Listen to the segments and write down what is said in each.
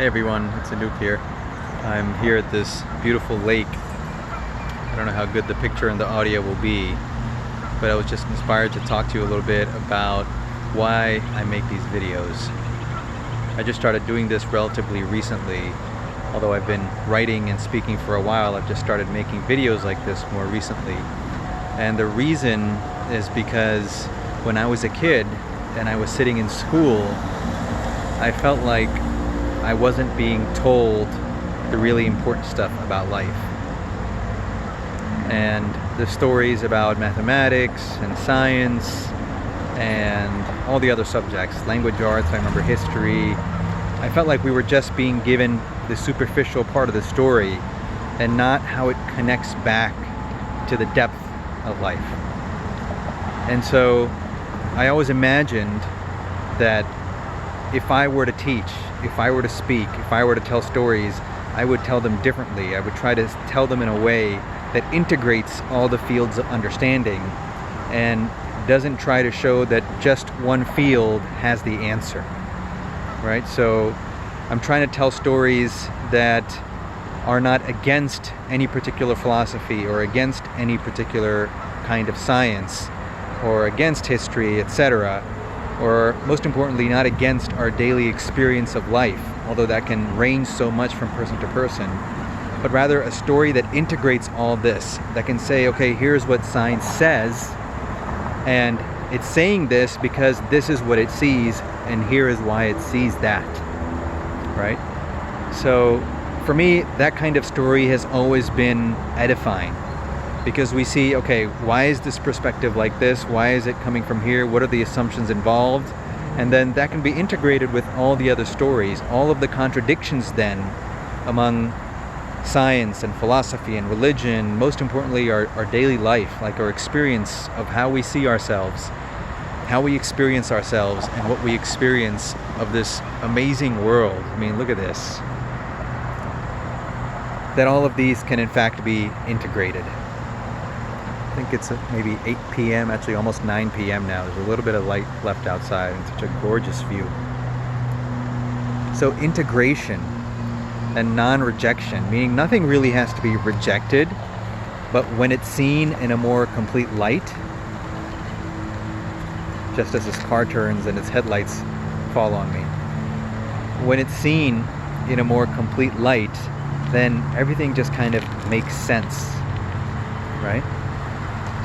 Hey everyone, it's Anoop here. I'm here at this beautiful lake. I don't know how good the picture and the audio will be, but I was just inspired to talk to you a little bit about why I make these videos. I just started doing this relatively recently. Although I've been writing and speaking for a while, I've just started making videos like this more recently. And the reason is because when I was a kid and I was sitting in school, I felt like I wasn't being told the really important stuff about life. And the stories about mathematics and science and all the other subjects, language arts, I remember history, I felt like we were just being given the superficial part of the story and not how it connects back to the depth of life. And so I always imagined that if I were to teach, if I were to speak, if I were to tell stories, I would tell them differently. I would try to tell them in a way that integrates all the fields of understanding and doesn't try to show that just one field has the answer, right? So I'm trying to tell stories that are not against any particular philosophy or against any particular kind of science or against history, etc., or most importantly, not against our daily experience of life, although that can range so much from person to person, but rather a story that integrates all this, that can say, okay, here's what science says, and it's saying this because this is what it sees, and here is why it sees that, right? So for me, that kind of story has always been edifying, because we see, okay, why is this perspective like this? Why is it coming from here? What are the assumptions involved? And then that can be integrated with all the other stories, all of the contradictions then among science and philosophy and religion, most importantly our daily life, like our experience of how we see ourselves, how we experience ourselves, and what we experience of this amazing world. I mean, look at this. That all of these can in fact be integrated. I think it's maybe 8 p.m., actually almost 9 p.m. now. There's a little bit of light left outside and such a gorgeous view. So integration and non-rejection, meaning nothing really has to be rejected, but when it's seen in a more complete light, just as this car turns and its headlights fall on me. When it's seen in a more complete light, then everything just kind of makes sense, right?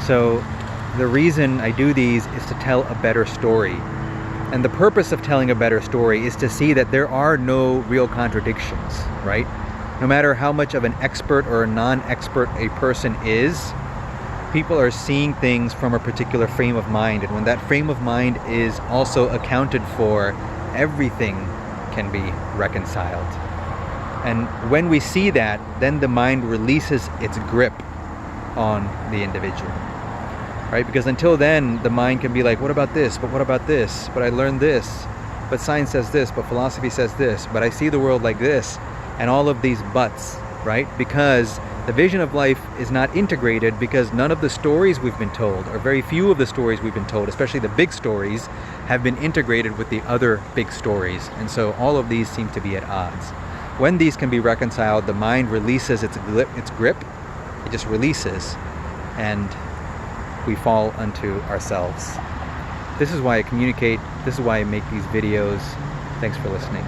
So the reason I do these is to tell a better story. And the purpose of telling a better story is to see that there are no real contradictions, right? No matter how much of an expert or a non-expert a person is, people are seeing things from a particular frame of mind. And when that frame of mind is also accounted for, everything can be reconciled. And when we see that, then the mind releases its grip on the individual. Right? Because until then, the mind can be like, what about this? But what about this? But I learned this. But science says this. But philosophy says this. But I see the world like this. And all of these buts, right? Because the vision of life is not integrated, because none of the stories we've been told, or very few of the stories we've been told, especially the big stories, have been integrated with the other big stories. And so all of these seem to be at odds. When these can be reconciled, the mind releases its grip. It just releases. And we fall unto ourselves. This is why I communicate. This is why I make these videos. Thanks for listening.